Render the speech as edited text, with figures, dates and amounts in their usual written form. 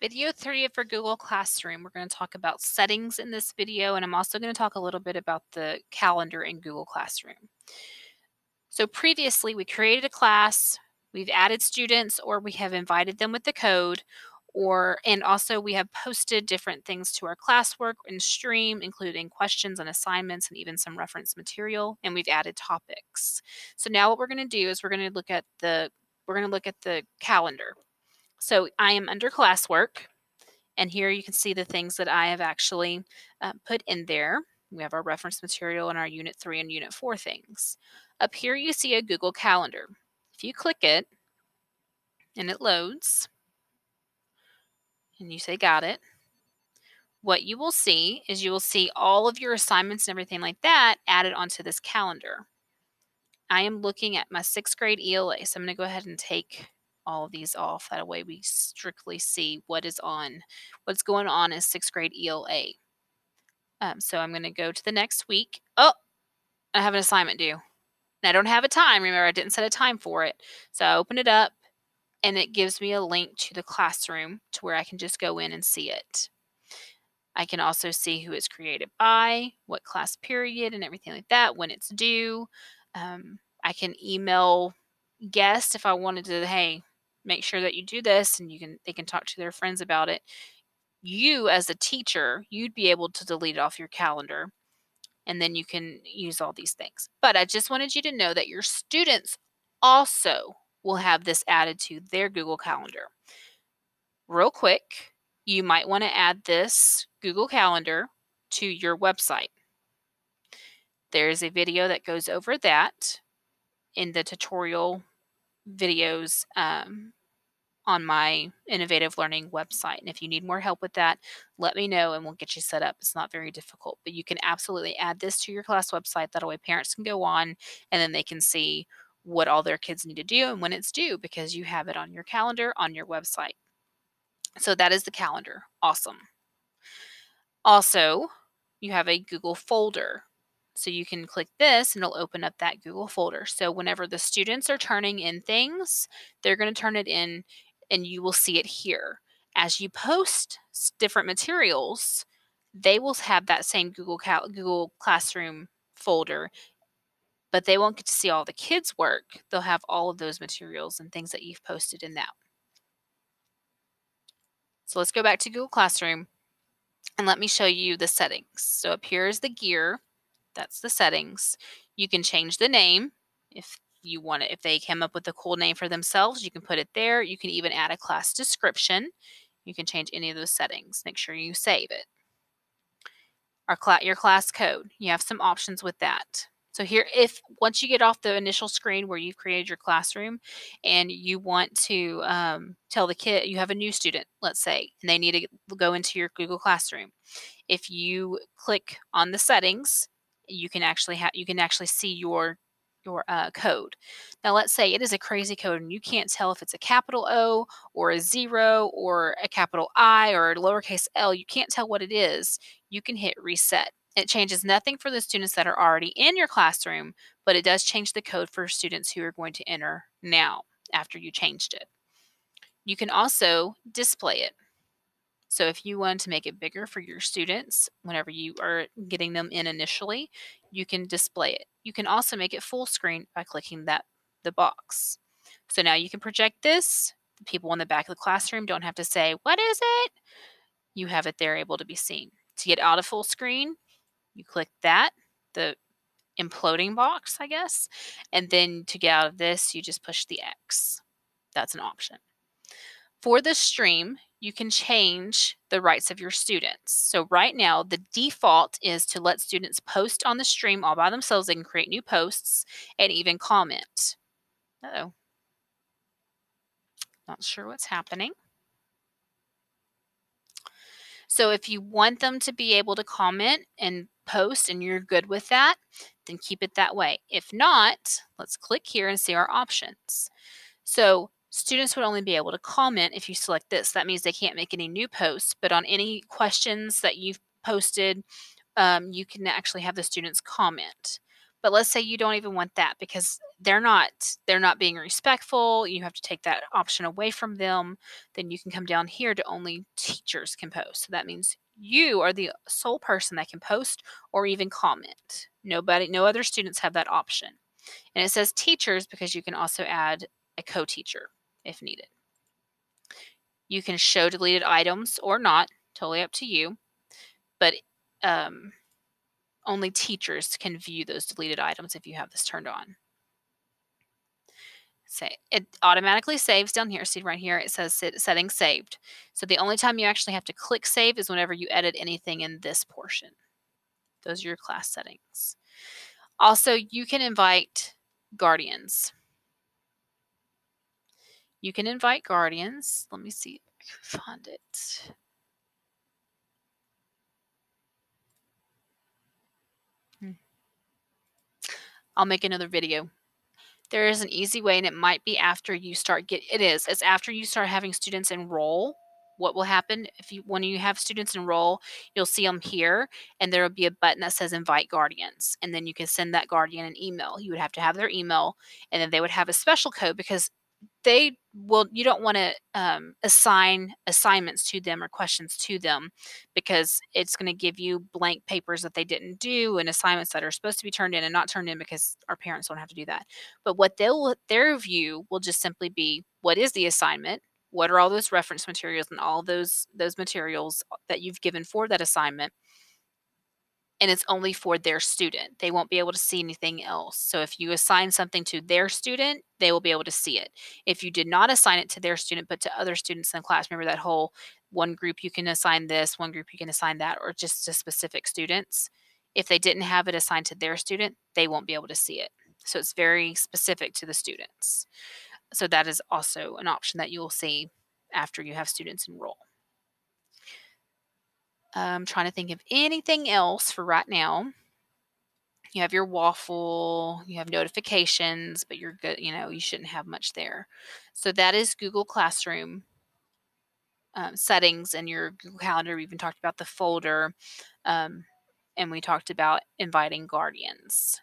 Video 3 for Google Classroom. We're going to talk about settings in this video, and I'm also going to talk a little bit about the calendar in Google Classroom. So previously, we created a class, we've added students, or we have invited them with the code, and also we have posted different things to our classwork and stream, including questions and assignments and even some reference material, and we've added topics. So now what we're going to do is we're going to look at the calendar. So I am under classwork. And here you can see the things that I have actually put in there. We have our reference material and our Unit 3 and Unit 4 things. Up here you see a Google Calendar. If you click it and it loads and you say got it, what you will see is you will see all of your assignments and everything like that added onto this calendar. I am looking at my 6th grade ELA, so I'm going to go ahead and take all of these off. That way we strictly see what's going on in 6th grade ELA. So I'm going to go to the next week. Oh, I have an assignment due. And I don't have a time. Remember, I didn't set a time for it. So I open it up, and it gives me a link to the classroom to where I can just go in and see it. I can also see who it's created by, what class period, and everything like that, when it's due. I can email guests if I wanted to, hey, make sure that you do this, and they can talk to their friends about it. You, as a teacher, you'd be able to delete it off your calendar, and then you can use all these things. But I just wanted you to know that your students also will have this added to their Google Calendar. Real quick, you might want to add this Google Calendar to your website. There's a video that goes over that in the tutorial videos on my Innovative Learning website. And if you need more help with that, let me know and we'll get you set up. It's not very difficult, but you can absolutely add this to your class website. That way parents can go on and then they can see what all their kids need to do and when it's due because you have it on your calendar on your website. So that is the calendar. Awesome. Also, you have a Google folder. So you can click this and it'll open up that Google folder. So whenever the students are turning in things, they're going to turn it in and you will see it here. As you post different materials, they will have that same Google Classroom folder, but they won't get to see all the kids' work. They'll have all of those materials and things that you've posted in that. So let's go back to Google Classroom and let me show you the settings. So up here is the gear. That's the settings. You can change the name if you want it. If they came up with a cool name for themselves, you can put it there. You can even add a class description. You can change any of those settings. Make sure you save it. Your class code, you have some options with that. So here, if once you get off the initial screen where you've created your classroom and you want to tell the kid, you have a new student, let's say, and they need to go into your Google Classroom. If you click on the settings, you can actually see your code. Now, let's say it is a crazy code and you can't tell if it's a capital O or a 0 or a capital I or a lowercase l. You can't tell what it is. You can hit reset. It changes nothing for the students that are already in your classroom, but it does change the code for students who are going to enter now after you changed it. You can also display it. So if you want to make it bigger for your students, whenever you are getting them in initially, you can display it. You can also make it full screen by clicking the box. So now you can project this. The people in the back of the classroom don't have to say, "What is it?" You have it there able to be seen. To get out of full screen, you click that, the imploding box, I guess. And then to get out of this, you just push the X. That's an option. For the stream, you can change the rights of your students. So right now, the default is to let students post on the stream all by themselves. They can create new posts and even comment. Uh-oh. Not sure what's happening. So if you want them to be able to comment and post and you're good with that, then keep it that way. If not, let's click here and see our options. So students would only be able to comment if you select this. That means they can't make any new posts, but on any questions that you've posted, you can actually have the students comment. But let's say you don't even want that because they're not being respectful, you have to take that option away from them, then you can come down here to only teachers can post. So that means you are the sole person that can post or even comment. No other students have that option. And it says teachers because you can also add a co-teacher if needed. You can show deleted items or not, totally up to you, but only teachers can view those deleted items if you have this turned on. Say it automatically saves down here. See right here, it says settings saved. So the only time you actually have to click save is whenever you edit anything in this portion. Those are your class settings. Also, you can invite guardians. You can invite guardians. Let me see if I can find it. I'll make another video. There is an easy way, and it might be after you start it's after you start having students enroll. What will happen when you have students enroll, you'll see them here, and there will be a button that says invite guardians, and then you can send that guardian an email. You would have to have their email, and then they would have a special code because you don't want to assign assignments to them or questions to them because it's going to give you blank papers that they didn't do and assignments that are supposed to be turned in and not turned in because our parents don't have to do that. But what their view will just simply be, what is the assignment, what are all those reference materials and all those materials that you've given for that assignment, and it's only for their student. They won't be able to see anything else. So if you assign something to their student, they will be able to see it. If you did not assign it to their student, but to other students in the class, remember that whole one group you can assign this, one group you can assign that, or just to specific students. If they didn't have it assigned to their student, they won't be able to see it. So it's very specific to the students. So that is also an option that you will see after you have students enroll. I'm trying to think of anything else for right now. You have your waffle, you have notifications, but you're good, you shouldn't have much there. So that is Google Classroom settings and your Google Calendar. We even talked about the folder, and we talked about inviting guardians.